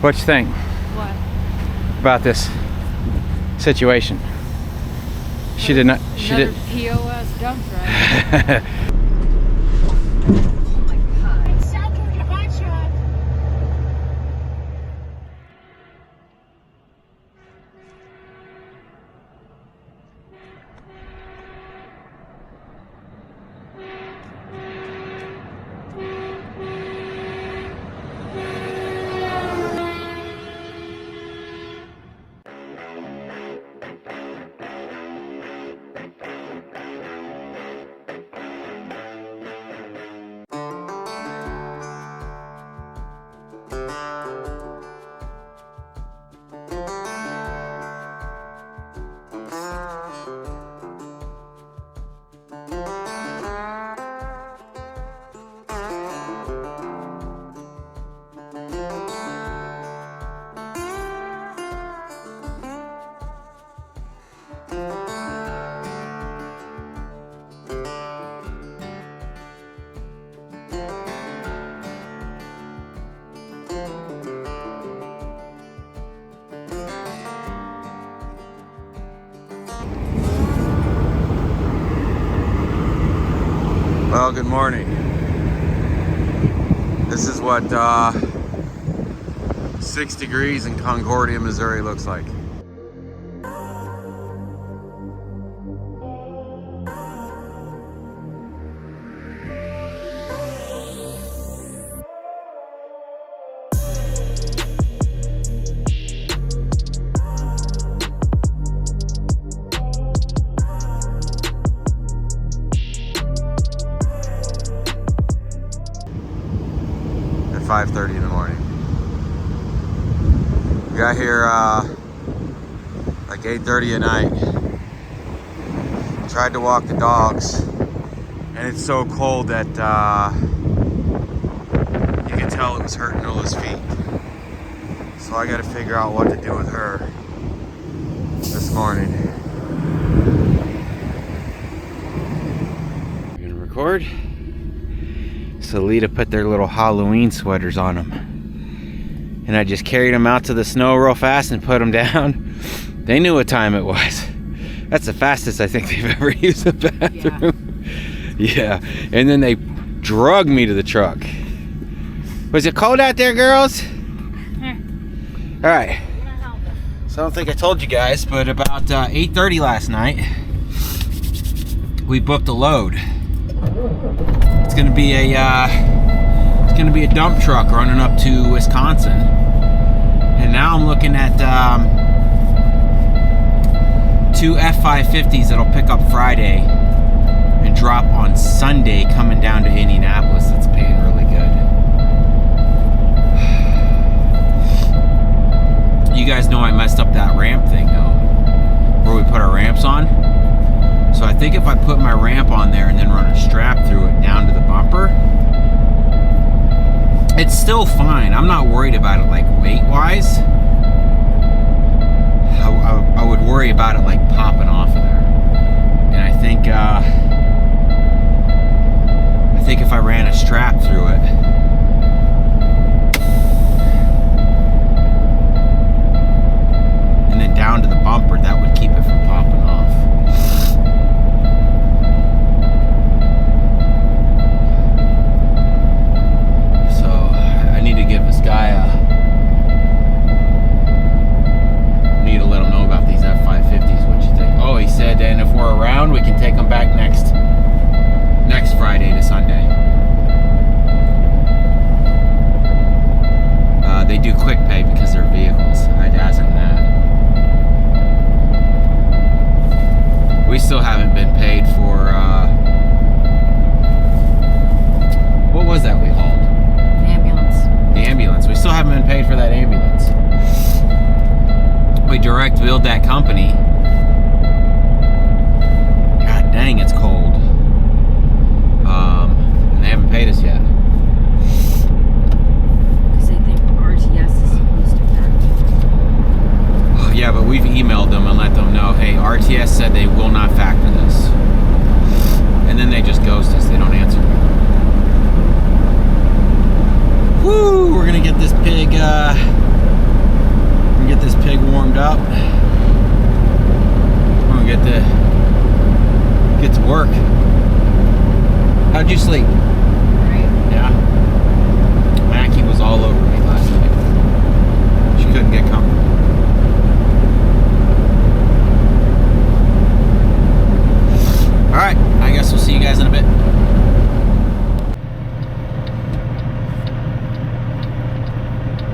What you think? What? About this situation? She did not. She did. POS dump truck. Well, good morning. This is what 6 degrees in Concordia, Missouri looks like. At 5:30 in the morning. We got here like 8:30 at night. Tried to walk the dogs, and it's so cold that you can tell it was hurting Nola's feet. So I got to figure out what to do with her this morning. You gonna record? So Lita put their little Halloween sweaters on them, and I just carried them out to the snow real fast and put them down. They knew what time it was. That's the fastest I think they've ever used the bathroom. Yeah. And then they drug me to the truck. Was it cold out there, girls? All right. So I don't think I told you guys, but about 8:30 last night, we booked a load. It's gonna be a dump truck running up to Wisconsin, and now I'm looking at 2 F550s that'll pick up Friday and drop on Sunday, coming down to Indianapolis. That's paying really good. You guys know I messed up that ramp thing though, where we put our ramps on. So I think if I put my ramp on there and then run a strap through it down to the bumper, it's still fine. I'm not worried about it like weight-wise. I would worry about it like popping off of there. And I think if I ran a strap through it, and then down to the bumper, that would keep it from popping off. Need to give this guy need to let him know about these F550s. What you think? Oh, he said, and if we're around, we can take them back next Friday to Sunday. They do quick pay because they're vehicles. I'd ask him that. We still haven't been paid for what was that we hauled? The ambulance. We still haven't been paid for that ambulance. We direct billed that company. God dang, it's cold. And they haven't paid us yet. Because they think RTS is supposed to factor. Yeah, but we've emailed them and let them know, hey, RTS said they will not factor this. And then they just ghost us. They don't answer me. Woo! We're gonna get this pig get this pig warmed up. I'm gonna get to work. How'd you sleep? Right. Yeah. Mackie was all over me last night. She couldn't get comfortable. All right, I guess we'll see you guys in a bit.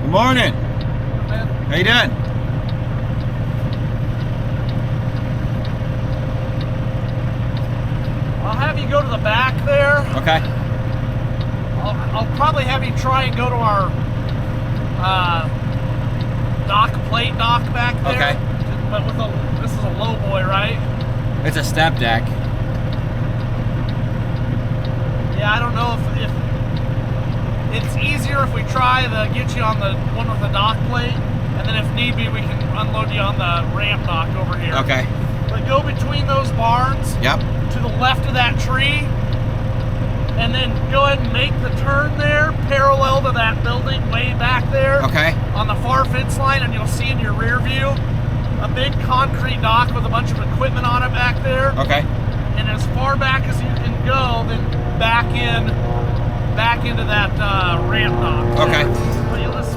Good morning. How you doing? I'll have you go to the back there. Okay. I'll probably have you try and go to our plate dock back there. Okay. But this is a low boy, right? It's a step deck. Yeah, I don't know if it's easier if we try to get you on the one with the dock plate, and then if need be, we can unload you on the ramp dock over here. Okay. But go between those barns. Yep. To the left of that tree, and then go ahead and make the turn there parallel to that building way back there. Okay. On the far fence line, and you'll see in your rear view a big concrete dock with a bunch of equipment on it back there. Okay. And as far back as you can go, then back into that ramp dock. Okay. But you'll just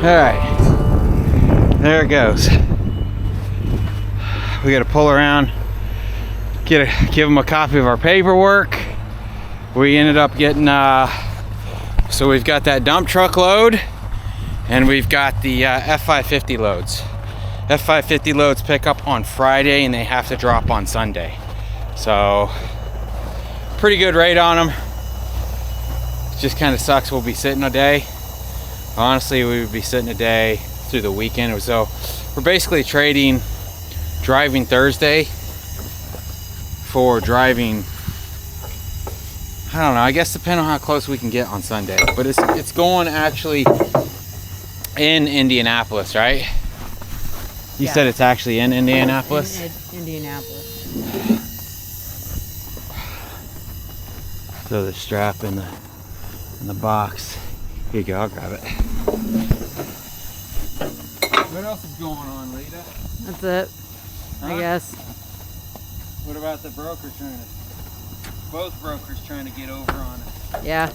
All right, there it goes. We got to pull around, give them a copy of our paperwork. We ended up getting, so we've got that dump truck load, and we've got the F550 loads. F550 loads pick up on Friday, and they have to drop on Sunday. So, pretty good rate on them. It just kind of sucks we'll be sitting a day. Honestly, we would be sitting a day through the weekend. So we're basically trading driving Thursday for driving, I don't know, I guess depending on how close we can get on Sunday. But it's going actually in Indianapolis, right? You said it's actually in Indianapolis? In Indianapolis. So the strap in the box. Here you go, I'll grab it. What else is going on, Lita? That's it, I guess. What about the broker both brokers trying to get over on it? Yeah,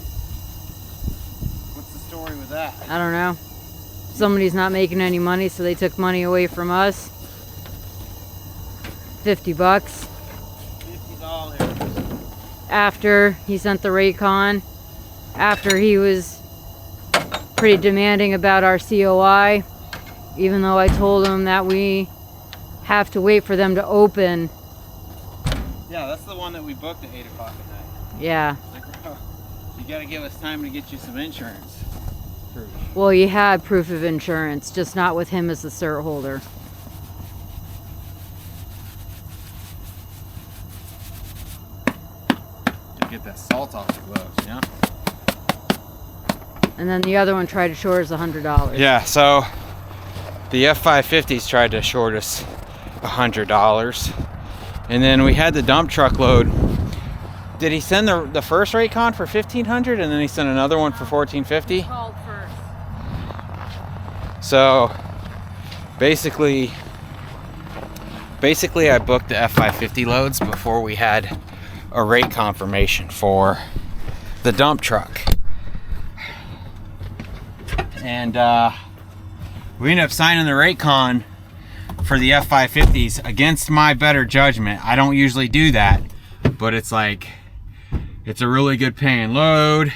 What's the story with that? I don't know. Somebody's not making any money, so they took money away from us. $50. $50. After he sent the Raycon, after he was pretty demanding about our COI, even though I told him that we have to wait for them to open. Yeah, that's the one that we booked at 8 o'clock at night. Yeah. Like, you gotta give us time to get you some insurance proof. Well, you had proof of insurance, just not with him as the cert holder. To get that salt off your gloves, you know? And then the other one tried to short us $100. Yeah, so the F550s tried to short us $100. And then we had the dump truck load. Did he send the first Raycon for $1,500 and then he sent another one for $1,450? Called first. So Basically I booked the F550 loads before we had a rate confirmation for the dump truck. And we ended up signing the rate con for the F550s against my better judgment. I don't usually do that, but it's like, it's a really good paying load.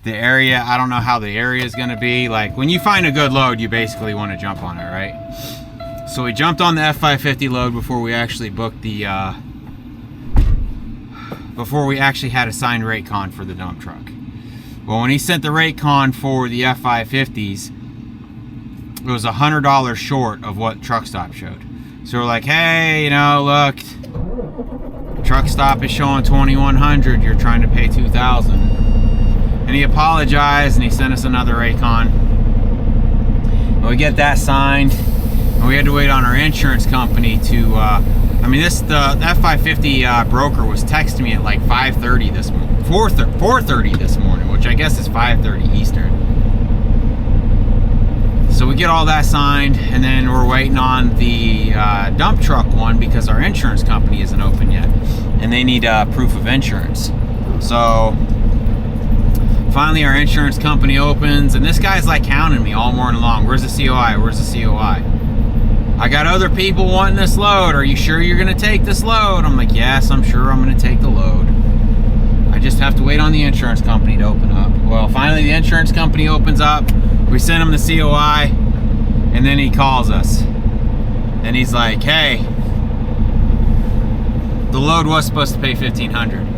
The area, I don't know how the area is gonna be. Like, when you find a good load, you basically want to jump on it, right? So we jumped on the F550 load before we actually booked the, before we actually had a signed rate con for the dump truck. Well, when he sent the rate con for the F550s, it was $100 short of what Truck Stop showed. So we're like, hey, you know, look, Truck Stop is showing 2,100. You're trying to pay 2,000. And he apologized and he sent us another rate con. And we get that signed, and we had to wait on our insurance company to. I mean, the F550 broker was texting me at like 5:30 this morning, 4:30 this morning, which I guess is 5:30 Eastern. So we get all that signed, and then we're waiting on the dump truck one because our insurance company isn't open yet, and they need proof of insurance. So finally our insurance company opens, and this guy's like hounding me all morning long. Where's the COI? Where's the COI? I got other people wanting this load. Are you sure you're gonna take this load? I'm like, yes, I'm sure I'm gonna take the load. I just have to wait on the insurance company to open up. Well, finally the insurance company opens up. We send him the COI, and then he calls us. And he's like, hey, the load was supposed to pay $1,500.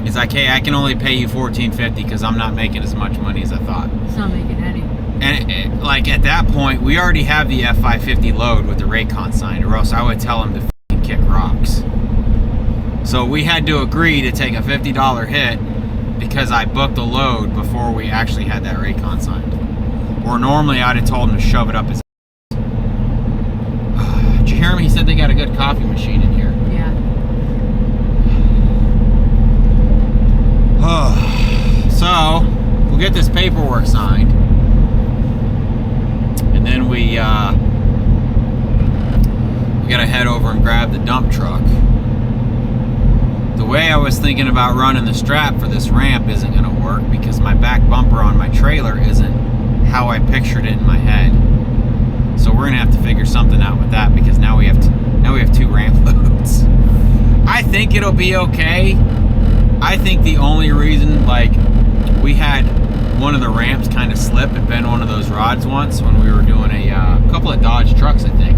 He's like, hey, I can only pay you $1,450 because I'm not making as much money as I thought. It's not making any. And like at that point, we already have the F550 load with the rate con signed, or else I would tell him to f***ing kick rocks. So we had to agree to take a $50 hit because I booked a load before we actually had that rate con signed. Or normally I'd have told him to shove it up his ass. Did you hear him? He said they got a good coffee machine in here. Yeah. So we'll get this paperwork signed. And then we gotta head over and grab the dump truck. The way I was thinking about running the strap for this ramp isn't gonna work because my back bumper on my trailer isn't how I pictured it in my head. So we're gonna have to figure something out with that because now we have two ramp loads. I think it'll be okay. I think the only reason, like, we had one of the ramps kind of slip and bend one of those rods once when we were doing a couple of Dodge trucks, I think.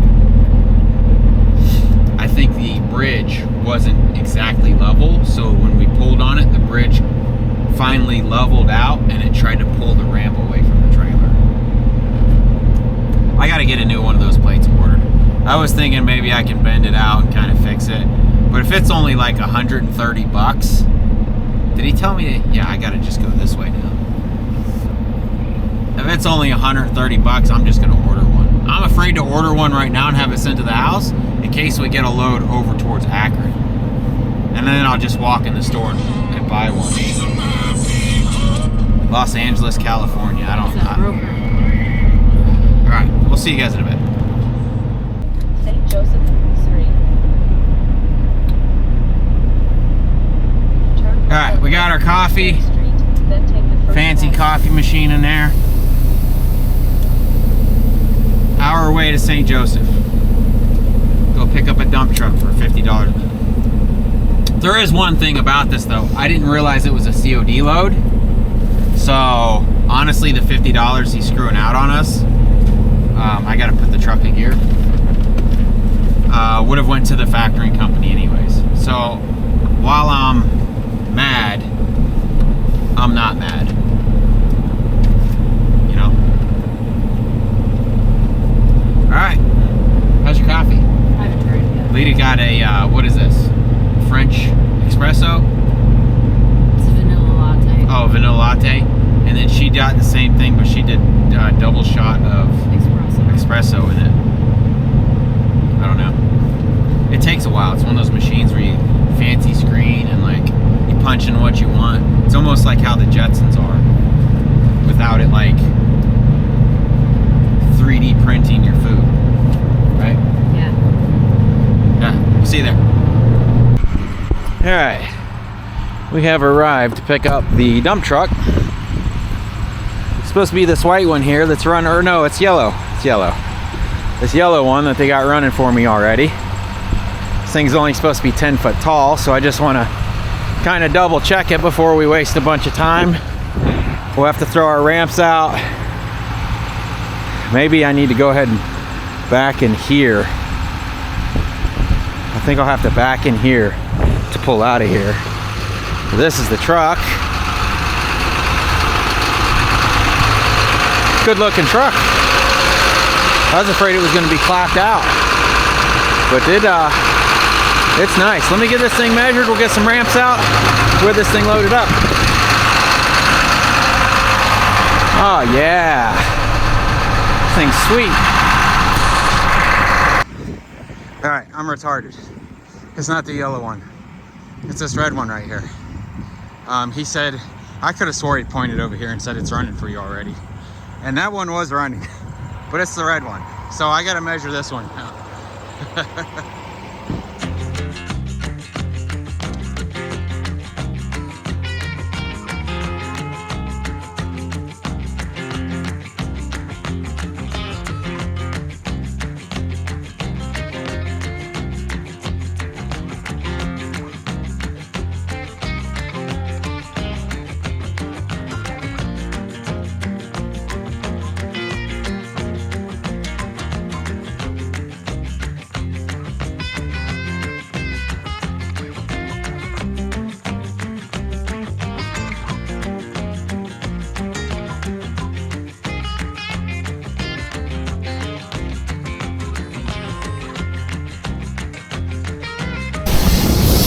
I think the bridge wasn't exactly level, so when we pulled on it, the bridge finally leveled out and it tried to pull the ramp away from the trailer. I gotta get a new one of those plates ordered. I was thinking maybe I can bend it out and kind of fix it, but if it's only like $130, did he tell me to, yeah, I gotta just go this way now. If it's only $130, I'm just gonna order one. I'm afraid to order one right now and have it sent to the house in case we get a load over towards Akron. And then I'll just walk in the store and buy one. Los Angeles, California. I don't know. Alright, we'll see you guys in a bit. St. Joseph, Missouri. Alright, we got our coffee. Fancy coffee machine in there. Hour away to St. Joseph. Go pick up a dump truck for $50. There is one thing about this though. I didn't realize it was a COD load. So honestly, the $50 he's screwing out on us. I gotta put the truck in gear. Would have went to the factoring company anyways. So while I'm mad, I'm not mad. You know? Alright. How's your coffee? I haven't tried it yet. Lita got a, what is this? French espresso? It's a vanilla latte. Oh, vanilla latte. And then she got the same thing, but she did a double shot of espresso in it. I don't know. It takes a while. It's one of those machines where you fancy screen and like you punch in what you want. It's almost like how the Jetsons are, without it like 3D printing your food. All right, we have arrived to pick up the dump truck. It's supposed to be this white one here that's running, or no, it's yellow. It's yellow. This yellow one that they got running for me already. This thing's only supposed to be 10 foot tall, so I just want to kind of double check it before we waste a bunch of time. We'll have to throw our ramps out. Maybe I need to go ahead and back in here. I think I'll have to back in here to pull out of here. This is the truck. Good looking truck. I was afraid it was going to be clapped out, but it's nice. Let me get this thing measured. We'll get some ramps out with this thing loaded up. Oh yeah, this thing's sweet. All right, I'm retarded. It's not the yellow one. It's this red one right here. He said, I could have swore he pointed over here and said it's running for you already. And that one was running, but it's the red one. So I gotta measure this one now.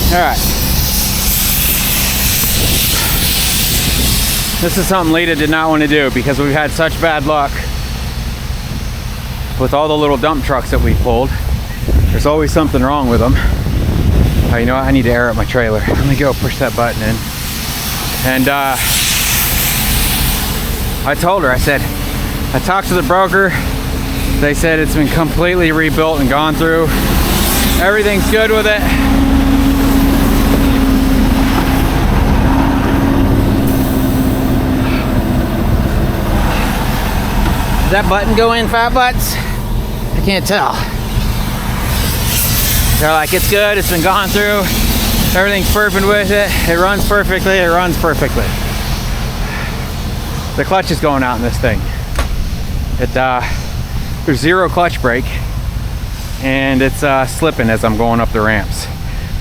All right. This is something Lita did not want to do because we've had such bad luck with all the little dump trucks that we pulled. There's always something wrong with them. You know what? I need to air up my trailer. Let me go push that button in. And I told her, I said, I talked to the broker. They said it's been completely rebuilt and gone through. Everything's good with it. Does that button go in, Fat Butts? I can't tell. They're like, it's good, it's been gone through, everything's perfect with it, it runs perfectly, it runs perfectly. The clutch is going out in this thing. There's zero clutch brake, and it's slipping as I'm going up the ramps.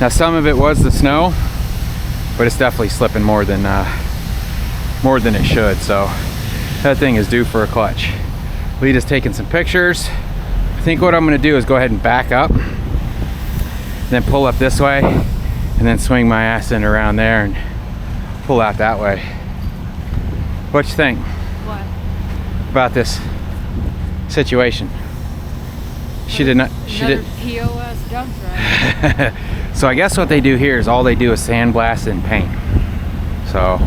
Now some of it was the snow, but it's definitely slipping more than it should, so that thing is due for a clutch. Lita's taking some pictures. I think what I'm gonna do is go ahead and back up, then pull up this way, and then swing my ass in around there and pull out that way. What you think? What? About this situation? She did not. She did. POS dump truck. So I guess what they do here is all they do is sandblast and paint. So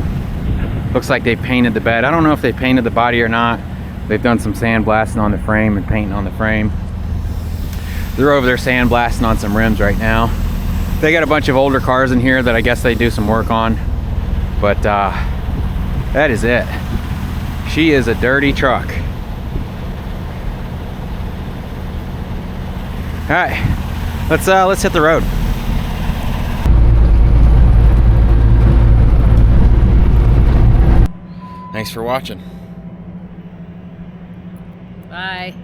looks like they painted the bed. I don't know if they painted the body or not. They've done some sandblasting on the frame and painting on the frame. They're over there sandblasting on some rims right now. They got a bunch of older cars in here that I guess they do some work on. But that is it. She is a dirty truck. All right, let's hit the road. Thanks for watching. Bye.